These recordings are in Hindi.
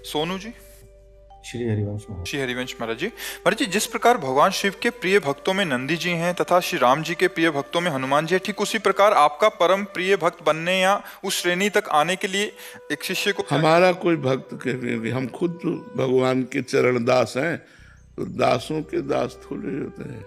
सोनू जी। श्री हरिवंश महाराज। श्री हरिवंश महाराज जी। महाराज जी, जिस प्रकार भगवान शिव के प्रिय भक्तों में नंदी जी हैं तथा श्री राम जी के प्रिय भक्तों में हनुमान जी हैं, ठीक उसी प्रकार आपका परम प्रिय भक्त बनने या उस श्रेणी तक आने के लिए एक शिष्य को हमारा कोई भक्त के हम खुद तो भगवान के चरण दास हैं, तो दासों के दास थोड़े होते हैं।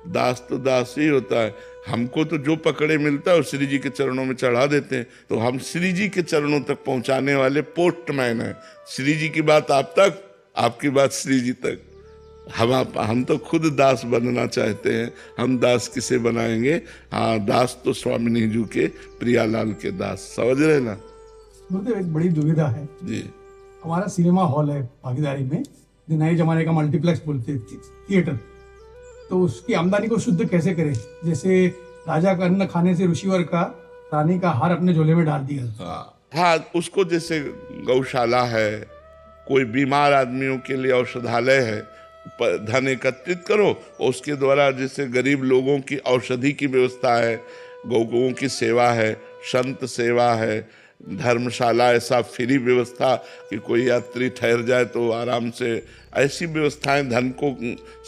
दास तो दास ही होता है। हमको तो जो पकड़े मिलता है वो श्री जी के चरणों में चढ़ा देते हैं, तो हम श्री जी के चरणों तक पहुंचाने वाले पोस्टमैन हैं। श्री जी की बात आप तक, आपकी बात श्री जी तक। हम तो खुद दास बनना चाहते हैं। हम दास किसे बनाएंगे? हाँ, दास तो स्वामिनी जी के प्रियालाल के दास, समझ रहे ना? मुझे एक बड़ी दुविधा है जी। हमारा सिनेमा हॉल है भागीदारी में, जो नए जमाने का मल्टीप्लेक्स बोलते थे, थिएटर, तो उसकी आमदनी को शुद्ध कैसे करें? जैसे राजा का अन्न खाने से ऋषिवर का रानी का हार अपने झोले में डाल दिया। हाँ, उसको जैसे गौशाला है, कोई बीमार आदमियों के लिए औषधालय है, धन एकत्रित करो और उसके द्वारा जैसे गरीब लोगों की औषधि की व्यवस्था है, गौओं की सेवा है, संत सेवा है, धर्मशाला ऐसा फ्री व्यवस्था कि कोई यात्री ठहर जाए तो आराम से, ऐसी व्यवस्थाएं धन को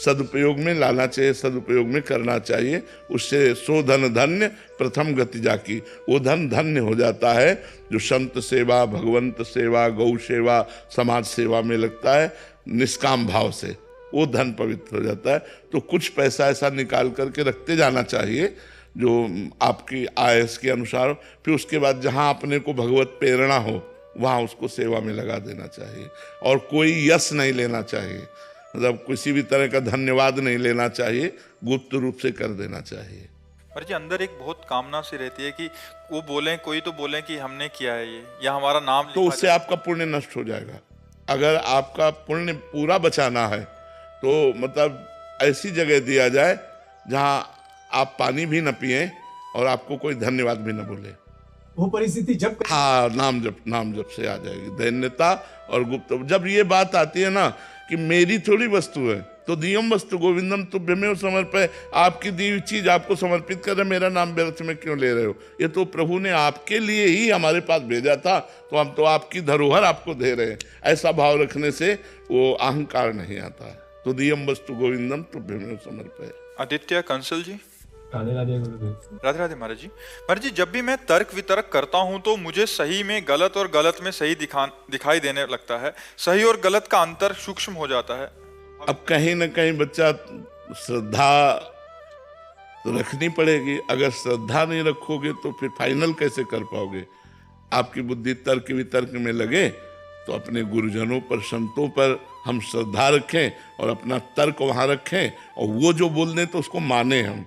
सदुपयोग में लाना चाहिए, सदुपयोग में करना चाहिए। उससे सो धन धन्य प्रथम गति जाकी, वो धन धन्य हो जाता है जो संत सेवा, भगवंत सेवा, गौ सेवा, समाज सेवा में लगता है निष्काम भाव से, वो धन पवित्र हो जाता है। तो कुछ पैसा ऐसा निकाल करके रखते जाना चाहिए जो आपकी आयस के अनुसार, फिर उसके बाद जहाँ अपने को भगवत प्रेरणा हो वहाँ उसको सेवा में लगा देना चाहिए। और कोई यश नहीं लेना चाहिए, मतलब किसी भी तरह का धन्यवाद नहीं लेना चाहिए, गुप्त रूप से कर देना चाहिए। पर जी अंदर एक बहुत कामना सी रहती है कि वो बोलें, कोई तो बोलें कि हमने किया है ये, या हमारा नाम तो उससे आपका पुण्य नष्ट हो जाएगा। अगर आपका पुण्य पूरा बचाना है तो मतलब ऐसी जगह दिया जाए जहाँ आप पानी भी न पिए और आपको कोई धन्यवाद भी न बोले। वो परिस्थिति जब हाँ, नाम जप से आ जाएगी दैन्यता और गुप्त। जब ये बात आती है ना कि मेरी थोड़ी वस्तु है, तो दियम वस्तु गोविंदम तुभ्यमेव समर्पय, आपकी दी हुई चीज आपको समर्पित कर रहे, मेरा नाम व्यर्थ में क्यों ले रहे हो? ये तो प्रभु ने आपके लिए ही हमारे पास भेजा था, तो हम तो आपकी धरोहर आपको दे रहे हैं। ऐसा भाव रखने से वो अहंकार नहीं आता है। तो दियम वस्तु गोविंदम तुभ्यमेव समर्पय। आदित्य कंसल जी। राधे राधे गुरुदेव। राधे राधे महाराज जी। महाराज जी, जब भी मैं तर्क वितर्क करता हूं तो मुझे सही में गलत और गलत में सही दिखाई देने लगता है। सही और गलत का अंतर सूक्ष्म हो जाता है। अब कहीं न कहीं बच्चा श्रद्धा तो रखनी पड़ेगी। अगर श्रद्धा नहीं रखोगे तो फिर फाइनल कैसे कर पाओगे? आपकी बुद्धि तर्क वितर्क में लगे तो अपने गुरुजनों पर, संतों पर हम श्रद्धा रखें और अपना तर्क वहाँ रखें, और वो जो बोल दें तो उसको माने हम।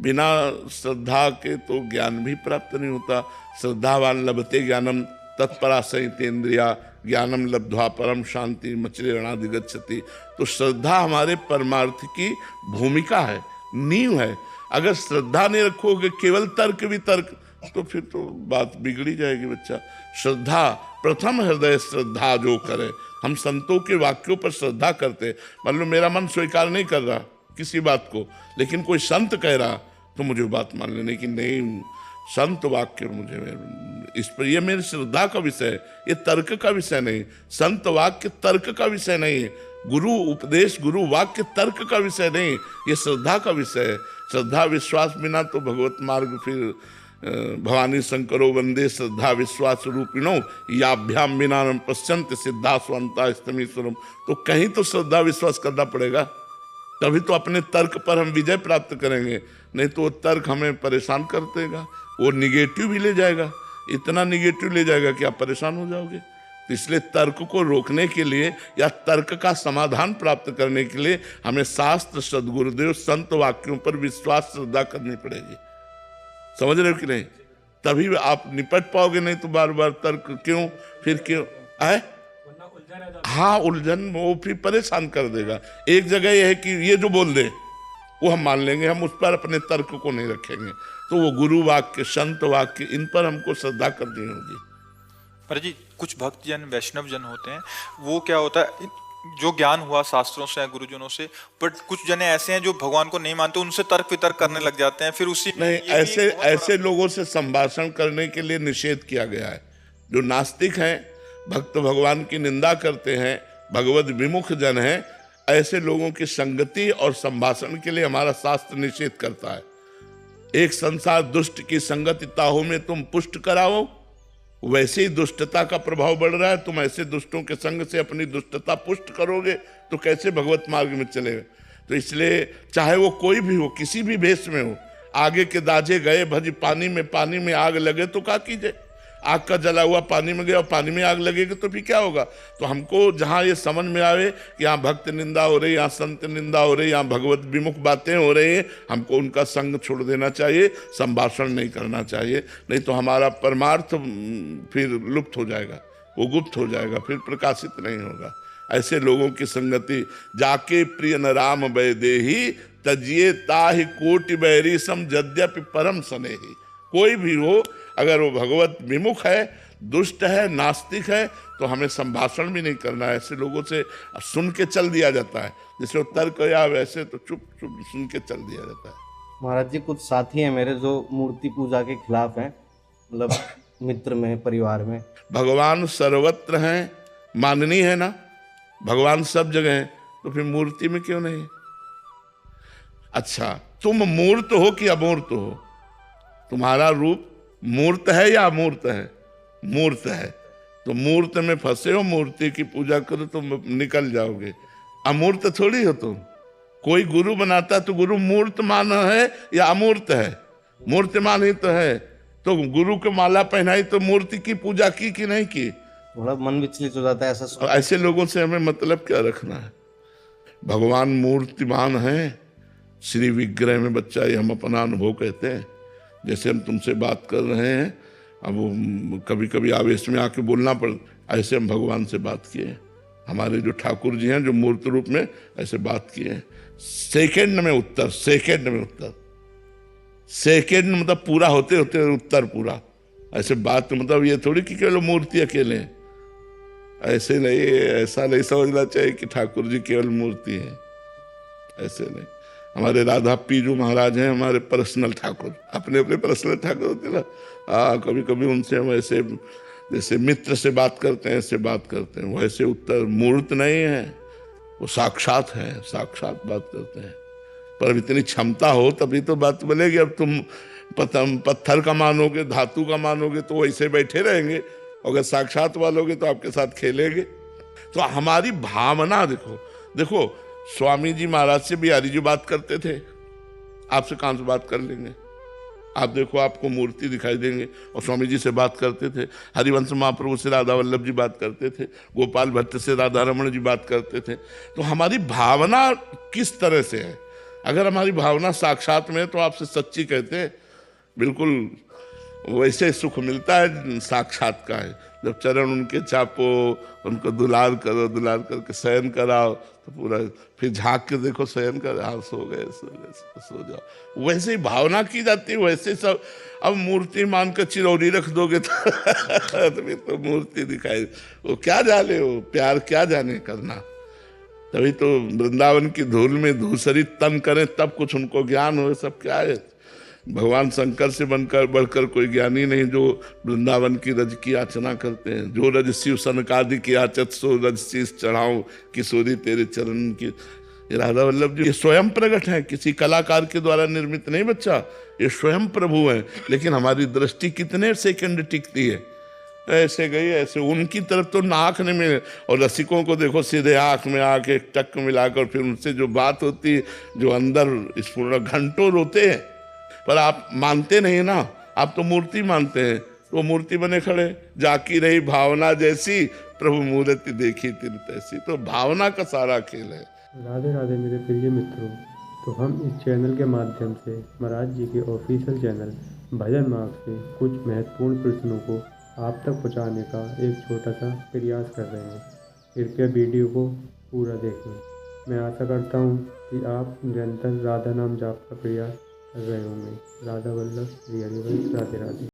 बिना श्रद्धा के तो ज्ञान भी प्राप्त नहीं होता। श्रद्धावान लभते ज्ञानम तत्परासहितेन्द्रिया ज्ञानम लब्ध्वा परम शांति मचिरणाधिगच्छति। तो श्रद्धा हमारे परमार्थ की भूमिका है, नींव है। अगर श्रद्धा नहीं रखोगे, केवल तर्क वितर्क, तो फिर तो बात बिगड़ी जाएगी बच्चा। श्रद्धा, प्रथम हृदय श्रद्धा जो करे। हम संतों के वाक्यों पर श्रद्धा करते। मान लो मेरा मन स्वीकार नहीं कर रहा किसी बात को, लेकिन कोई संत कह रहा तो मुझे बात मान लेने की, नहीं संत वाक्य मुझे इस पर, ये मेरी श्रद्धा का विषय है, ये तर्क का विषय नहीं। संत वाक्य तर्क का विषय नहीं, गुरु उपदेश, गुरु वाक्य तर्क का विषय नहीं, ये श्रद्धा का विषय है। श्रद्धा विश्वास बिना तो भगवत मार्ग फिर भवानी शंकरो वंदे श्रद्धा विश्वास रूपिणो याभ्याम बिना पश्यंत सिद्धा स्वंता स्तमीश्वरम। तो कहीं तो श्रद्धा विश्वास करना पड़ेगा, तभी तो अपने तर्क पर हम विजय प्राप्त करेंगे। नहीं तो वो तर्क हमें परेशान कर देगा, वो निगेटिव भी ले जाएगा, इतना निगेटिव ले जाएगा कि आप परेशान हो जाओगे। तो इसलिए तर्क को रोकने के लिए या तर्क का समाधान प्राप्त करने के लिए हमें शास्त्र, सद्गुरुदेव, संत वाक्यों पर विश्वास, श्रद्धा करनी पड़ेगी। समझ रहे हो कि नहीं? तभी आप निपट पाओगे, नहीं तो बार बार तर्क क्यों, फिर क्यों आए। हाँ, उलझन वो फिर परेशान कर देगा। एक जगह यह है कि ये जो बोल दे वो हम मान लेंगे, हम उस पर अपने तर्क को नहीं रखेंगे। तो वो गुरु वाक्य, संत वाक्य, इन पर हमको श्रद्धा करनी होगी। पर जी कुछ भक्त जन, वैष्णव जन होते हैं, वो क्या होता है, जो ज्ञान हुआ शास्त्रों से, गुरुजनों से, बट कुछ जने ऐसे हैं जो भगवान को नहीं मानते, उनसे तर्क वितर्क करने लग जाते हैं। फिर उसी नहीं, ऐसे लोगों से संभाषण करने के लिए निषेध किया गया है। जो नास्तिक हैं भक्त भगवान की निंदा करते हैं, भगवत विमुख जन हैं, ऐसे लोगों की संगति और संभाषण के लिए हमारा शास्त्र निषेध करता है। एक संसार दुष्ट की संगति ताहू में तुम पुष्ट कराओ, वैसे ही दुष्टता का प्रभाव बढ़ रहा है। तुम ऐसे दुष्टों के संग से अपनी दुष्टता पुष्ट करोगे तो कैसे भगवत मार्ग में चलेगा। तो इसलिए चाहे वो कोई भी हो, किसी भी भेष में हो, आगे के दाजे गए भज पानी में आग लगे तो क्या कीजिए। आग का जला हुआ पानी में गया और पानी में आग लगेगी तो फिर क्या होगा। तो हमको जहाँ ये समझ में आवे कि यहाँ भक्त निंदा हो रही, यहाँ संत निंदा हो रही, यहाँ भगवत विमुख बातें हो रही हैं, हमको उनका संग छोड़ देना चाहिए, संभाषण नहीं करना चाहिए। नहीं तो हमारा परमार्थ फिर लुप्त हो जाएगा, वो गुप्त हो जाएगा, फिर प्रकाशित नहीं होगा। ऐसे लोगों की संगति जाके प्रिय न राम वैदेही तजिए ताहि कोटि बैरी सम यद्यपि परम स्नेही। कोई भी हो, अगर वो भगवत विमुख है, दुष्ट है, नास्तिक है, तो हमें संभाषण भी नहीं करना है। ऐसे लोगों से सुन के चल दिया जाता है, जैसे वो तर्क या वैसे तो चुप चुप सुन के चल दिया जाता है। महाराज जी, कुछ साथी हैं मेरे जो मूर्ति पूजा के खिलाफ हैं, मतलब मित्र में, परिवार में। भगवान सर्वत्र हैं, माननीय है ना, भगवान सब जगह है, तो फिर मूर्ति में क्यों नहीं। अच्छा, तुम मूर्त हो कि अमूर्त हो? तुम्हारा रूप मूर्त है या अमूर्त है? मूर्त है। तो मूर्त में फंसे हो, मूर्ति की पूजा करो तो निकल जाओगे। अमूर्त थोड़ी हो तुम। कोई गुरु बनाता तो गुरु मूर्तमान है या अमूर्त है? मूर्तिमान ही तो है। तो गुरु को माला पहनाई तो मूर्ति की पूजा की कि नहीं की? थोड़ा मन विचलित हो जाता है ऐसा। ऐसे लोगों से हमें मतलब क्या रखना है। भगवान मूर्तिमान है, श्री विग्रह में बच्चा, ये हम अपना अनुभव कहते हैं। जैसे हम तुमसे बात कर रहे हैं, अब वो कभी कभी आवेश में आके बोलना पड़, ऐसे हम भगवान से बात किए। हमारे जो ठाकुर जी हैं, जो मूर्त रूप में ऐसे बात किए, सेकंड में उत्तर, सेकंड में उत्तर, सेकंड मतलब पूरा होते होते उत्तर पूरा। ऐसे बात मतलब ये थोड़ी कि केवल मूर्ति अकेले हैं, ऐसे नहीं, ऐसा नहीं समझना चाहिए कि ठाकुर जी केवल मूर्ति है, ऐसे नहीं। हमारे राधा पीजू महाराज हैं हमारे पर्सनल ठाकुर, अपने अपने पर्सनल ठाकुर होते ना। कभी कभी उनसे हम ऐसे जैसे मित्र से बात करते हैं, ऐसे बात करते हैं। वैसे उत्तर मूर्त नहीं है, वो साक्षात है, साक्षात बात करते हैं। पर अब इतनी क्षमता हो तभी तो बात बोलेगी। अब तुम पत्थर का मानोगे, धातु का मानोगे तो वैसे बैठे रहेंगे, अगर साक्षात वालोगे तो आपके साथ खेलेंगे। तो हमारी भावना देखो, देखो स्वामी जी महाराज से बिहारी जी बात करते थे, आपसे कहाँ से बात कर लेंगे। आप देखो, आपको मूर्ति दिखाई देंगे, और स्वामी जी से बात करते थे। हरिवंश महाप्रभु से राधा वल्लभ जी बात करते थे, गोपाल भट्ट से राधा रमण जी बात करते थे। तो हमारी भावना किस तरह से है। अगर हमारी भावना साक्षात में है तो आपसे सच्ची कहते हैं, बिल्कुल वैसे सुख मिलता है साक्षात का है। जब चरण उनके चापो, उनको दुलार करो, दुलार करके शयन कराओ तो पूरा, फिर झांक के देखो शयन कर, हाँ सो गए सो जाओ। वैसे ही भावना की जाती है, वैसे सब। अब मूर्ति मान कर चिरौरी रख दोगे तो फिर तो मूर्ति दिखाई, वो क्या जाने, वो प्यार क्या जाने करना। तभी तो वृंदावन की धूल में धूसरी तन करें तब कुछ उनको ज्ञान हो। सब क्या है, भगवान शंकर से बनकर बढ़कर कोई ज्ञानी नहीं जो वृंदावन की रज की याचना करते हैं। जो रज शिव सनकादि की याचत सो रज शीस चढ़ाऊं किशोरी तेरे चरण की। राधा वल्लभ जी ये स्वयं प्रकट है, किसी कलाकार के द्वारा निर्मित नहीं बच्चा, ये स्वयं प्रभु है। लेकिन हमारी दृष्टि कितने सेकंड टिकती है, ऐसे गई ऐसे, उनकी तरफ तो नाक नहीं मिले। और रसिकों को देखो, सीधे आंख में आके टक मिलाकर फिर उनसे जो बात होती है, जो अंदर स्फूर्णा, घंटों रोते हैं। पर आप मानते नहीं ना, आप तो मूर्ति मानते हैं। तो मूर्ति बने खड़े, जाकी रही भावना जैसी, प्रभु मूर्ति देखी तिन तैसी। तो भावना का सारा खेल है। राधे राधे मेरे प्रिय मित्रों, तो हम इस चैनल के माध्यम से महाराज जी के ऑफिशियल चैनल भजन मार्ग से कुछ महत्वपूर्ण प्रश्नों को आप तक पहुंचाने का एक छोटा सा प्रयास कर रहे हैं। कृपया वीडियो को पूरा देखें। मैं आशा करता हूं कि आप निरंतर राधा नाम जाप का प्रयास कर रहे होंगे। राधा वल्लभ श्री हरिवंश, राधे राधे।